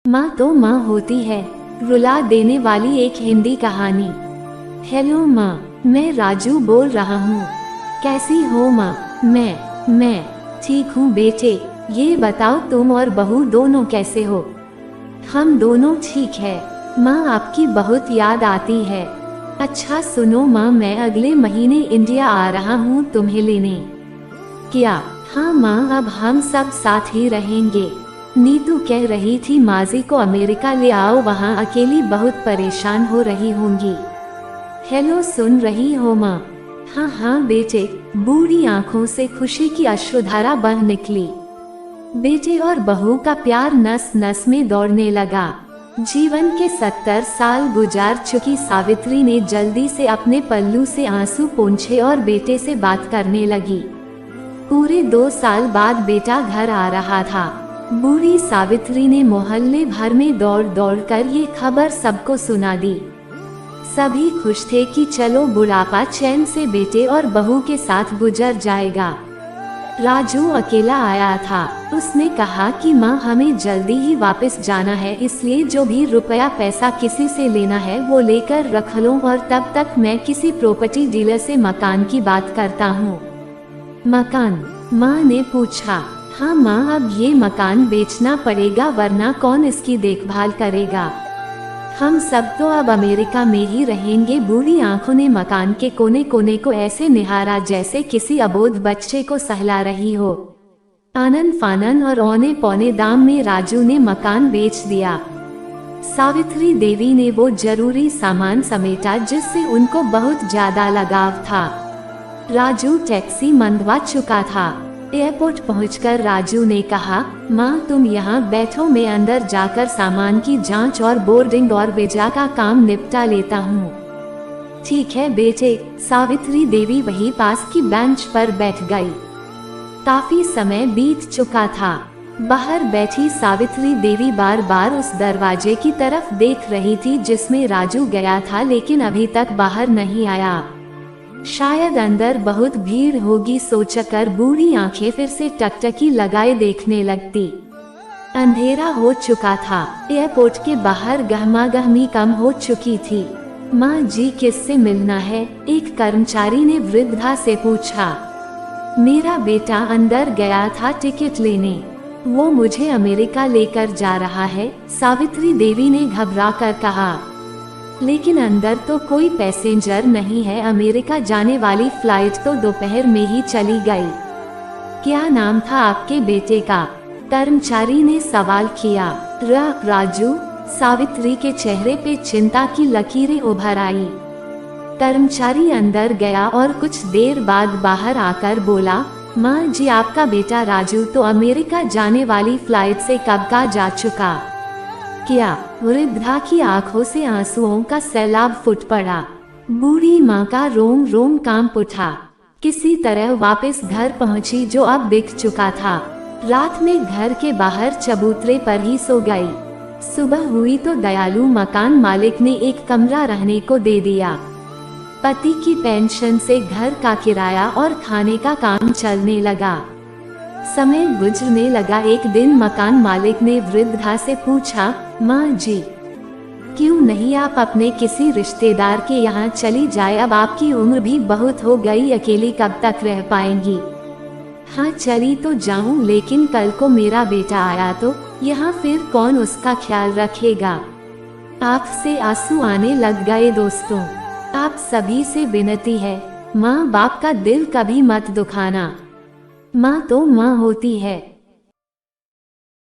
माँ तो माँ होती है, रुला देने वाली एक हिंदी कहानी। हेलो माँ, मैं राजू बोल रहा हूँ। कैसी हो माँ? मैं ठीक हूँ बेटे। ये बताओ तुम और बहू दोनों कैसे हो? हम दोनों ठीक है माँ, आपकी बहुत याद आती है। अच्छा सुनो माँ, मैं अगले महीने इंडिया आ रहा हूँ तुम्हें लेने। क्या? हाँ माँ, अब हम सब साथ ही रहेंगे। नीतू कह रही थी माजी को अमेरिका ले आओ, वहाँ अकेली बहुत परेशान हो रही होंगी। हेलो, सुन रही हो माँ? हाँ हाँ बेटे। बूढ़ी आंखों से खुशी की अश्रुधारा बह निकली। बेटे और बहू का प्यार नस नस में दौड़ने लगा। जीवन के 70 साल गुजार चुकी सावित्री ने जल्दी से अपने पल्लू से आंसू पोंछे और बेटे से बात करने लगी। पूरे 2 साल बाद बेटा घर आ रहा था। बूढ़ी सावित्री ने मोहल्ले भर में दौड़ दौड़ कर ये खबर सबको सुना दी। सभी खुश थे कि चलो बुढ़ापा चैन से बेटे और बहू के साथ गुजर जाएगा। राजू अकेला आया था। उसने कहा कि माँ, हमें जल्दी ही वापस जाना है, इसलिए जो भी रुपया पैसा किसी से लेना है वो लेकर रख लो, और तब तक मैं किसी प्रॉपर्टी डीलर से मकान की बात करता हूँ। मकान? माँ ने पूछा। हाँ माँ, अब ये मकान बेचना पड़ेगा, वरना कौन इसकी देखभाल करेगा? हम सब तो अब अमेरिका में ही रहेंगे। बूढ़ी आंखों ने मकान के कोने कोने को ऐसे निहारा जैसे किसी अबोध बच्चे को सहला रही हो। आनन फानन और औने पौने दाम में राजू ने मकान बेच दिया। सावित्री देवी ने वो जरूरी सामान समेटा जिससे उनको बहुत ज्यादा लगाव था। राजू टैक्सी मंदवा चुका था। एयरपोर्ट पहुंचकर राजू ने कहा, माँ तुम यहाँ बैठो, मैं अंदर जाकर सामान की जांच और बोर्डिंग और वीजा का काम निपटा लेता हूँ। ठीक है बेटे। सावित्री देवी वहीं पास की बेंच पर बैठ गई। काफी समय बीत चुका था। बाहर बैठी सावित्री देवी बार बार उस दरवाजे की तरफ देख रही थी जिसमें राजू गया था, लेकिन अभी तक बाहर नहीं आया। शायद अंदर बहुत भीड़ होगी सोचकर बूढ़ी आंखें फिर से टकटकी लगाए देखने लगती। अंधेरा हो चुका था। एयरपोर्ट के बाहर गहमागहमी कम हो चुकी थी। माँ जी, किससे मिलना है? एक कर्मचारी ने वृद्धा से पूछा। मेरा बेटा अंदर गया था टिकट लेने, वो मुझे अमेरिका लेकर जा रहा है, सावित्री देवी ने घबरा कर कहा। लेकिन अंदर तो कोई पैसेंजर नहीं है, अमेरिका जाने वाली फ्लाइट तो दोपहर में ही चली गई। क्या नाम था आपके बेटे का? कर्मचारी ने सवाल किया। राजू। सावित्री के चेहरे पे चिंता की लकीरें उभर आई। कर्मचारी अंदर गया और कुछ देर बाद बाहर आकर बोला, माँ जी, आपका बेटा राजू तो अमेरिका जाने वाली फ्लाइट से कब का जा चुका। क्या? वृद्धा की आंखों से आंसुओं का सैलाब फूट पड़ा। बूढ़ी माँ का रोम रोम कांप उठा। किसी तरह वापस घर पहुंची जो अब बिक चुका था। रात में घर के बाहर चबूतरे पर ही सो गई। सुबह हुई तो दयालु मकान मालिक ने एक कमरा रहने को दे दिया। पति की पेंशन से घर का किराया और खाने का काम चलने लगा। समय गुजरने लगा। एक दिन मकान मालिक ने वृद्धा से पूछा, माँ जी, क्यों नहीं आप अपने किसी रिश्तेदार के यहाँ चली जाए? अब आपकी उम्र भी बहुत हो गई, अकेली कब तक रह पाएंगी? हाँ चली तो जाऊं, लेकिन कल को मेरा बेटा आया तो यहाँ फिर कौन उसका ख्याल रखेगा? आँख से आंसू आने लग गए। दोस्तों, आप सभी से विनती है, माँ बाप का दिल कभी मत दुखाना। माँ तो माँ होती है।